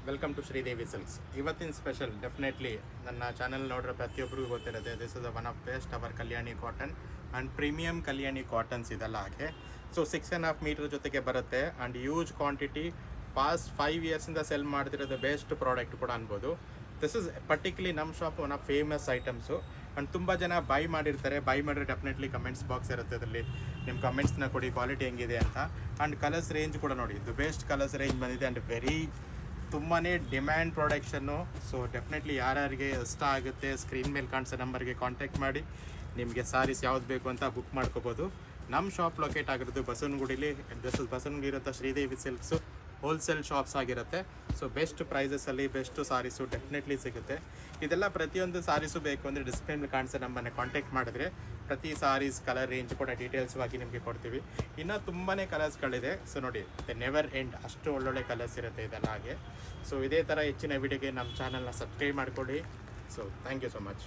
Welcome to Sridevi Silks. ಇವತ್ತಿನ special definitely ನನ್ನ channel ನೋಡಿರೋ ಪ್ರತಿಯೊಬ್ಬರಿಗೂ ಗೊತ್ತಿರುತ್ತೆ. This is one of best our Kalyani cotton and premium Kalyani cottons ಇದೆಲ್ಲ ಹಾಗೆ. ಸೊ 6.5 ಮೀಟರ್ ಜೊತೆಗೆ ಬರುತ್ತೆ ಆ್ಯಂಡ್ ಯೂಜ್ ಕ್ವಾಂಟಿಟಿ. ಪಾಸ್ಟ್ 5 ಇಯರ್ಸಿಂದ ಸೆಲ್ ಮಾಡ್ತಿರೋದು ಬೆಸ್ಟ್ ಪ್ರಾಡಕ್ಟ್ ಕೂಡ ಅನ್ಬೋದು. ದಿಸ್ ಇಸ್ ಪರ್ಟಿಕ್ಯುಲರ್ಲಿ ನಮ್ಮ shop one of famous items and ತುಂಬ ಜನ ಬೈ ಮಾಡಿರ್ತಾರೆ. ಬೈ ಮಾಡಿದ್ರೆ ಡೆಫಿನೆಟ್ಲಿ ಕಮೆಂಟ್ಸ್ ಬಾಕ್ಸ್ ಇರುತ್ತೆ, ಅದರಲ್ಲಿ ನಿಮ್ಮ ಕಮೆಂಟ್ಸ್ನ ಕೊಡಿ ಕ್ವಾಲಿಟಿ ಹೆಂಗಿದೆ ಅಂತ. ಆ್ಯಂಡ್ ಕಲರ್ಸ್ ರೇಂಜ್ ಕೂಡ ನೋಡಿ, ಇದು ಬೆಸ್ಟ್ ಕಲರ್ಸ್ ರೇಂಜ್ ಬಂದಿದೆ ಆ್ಯಂಡ್ ವೆರಿ ತುಂಬಾ ಡಿಮ್ಯಾಂಡ್ ಪ್ರಾಡಕ್ಷನ್ನು. ಸೊ ಡೆಫಿನೆಟ್ಲಿ ಯಾರ್ಯಾರಿಗೆ ಇಷ್ಟ ಆಗುತ್ತೆ ಸ್ಕ್ರೀನ್ ಮೇಲೆ ಕಾಣಿಸೋ ನಂಬರ್ಗೆ ಕಾಂಟ್ಯಾಕ್ಟ್ ಮಾಡಿ ನಿಮಗೆ ಸಾರೀಸ್ ಯಾವ್ದು ಬೇಕು ಅಂತ ಬುಕ್ ಮಾಡ್ಕೋಬೋದು. ನಮ್ಮ ಶಾಪ್ ಲೊಕೇಟ್ ಆಗಿರೋದು ಬಸವನಗುಡಿಲಿ. ಬಸವನಗುಡಿ ಇರುತ್ತೆ ಶ್ರೀದೇವಿ ಸಿಲ್ಕ್ಸು ಹೋಲ್ಸೇಲ್ ಶಾಪ್ಸ್ ಆಗಿರುತ್ತೆ. ಸೊ ಬೆಸ್ಟ್ ಪ್ರೈಸಸಲ್ಲಿ ಬೆಸ್ಟು ಸಾರೀಸು ಡೆಫಿನೆಟ್ಲಿ ಸಿಗುತ್ತೆ. ಇದೆಲ್ಲ ಪ್ರತಿಯೊಂದು ಸಾರೀಸು ಬೇಕು ಅಂದರೆ ಡಿಸ್ಪ್ಲೇ ಮೇಲೆ ಕಾಣಿಸೋ ನಮ್ಮನ್ನು ಕಾಂಟ್ಯಾಕ್ಟ್ ಮಾಡಿದ್ರೆ ಪ್ರತಿ ಸಾರೀಸ್ ಕಲರ್ ರೇಂಜ್ ಕೂಡ ಡೀಟೇಲ್ಸ್ವಾಗಿ ನಿಮಗೆ ಕೊಡ್ತೀವಿ. ಇನ್ನೂ ತುಂಬಾ ಕಲರ್ಸ್ಗಳಿದೆ. ಸೊ ನೋಡಿ, ನೆವರ್ ಎಂಡ್, ಅಷ್ಟು ಒಳ್ಳೊಳ್ಳೆ ಕಲರ್ಸ್ ಇರುತ್ತೆ ಇದೆಲ್ಲ ಹಾಗೆ. ಸೊ ಇದೇ ಥರ ಹೆಚ್ಚಿನ ವಿಡಿಯೋಗೆ ನಮ್ಮ ಚಾನಲ್ನ ಸಬ್ಸ್ಕ್ರೈಬ್ ಮಾಡಿಕೊಳ್ಳಿ. So thank you so much.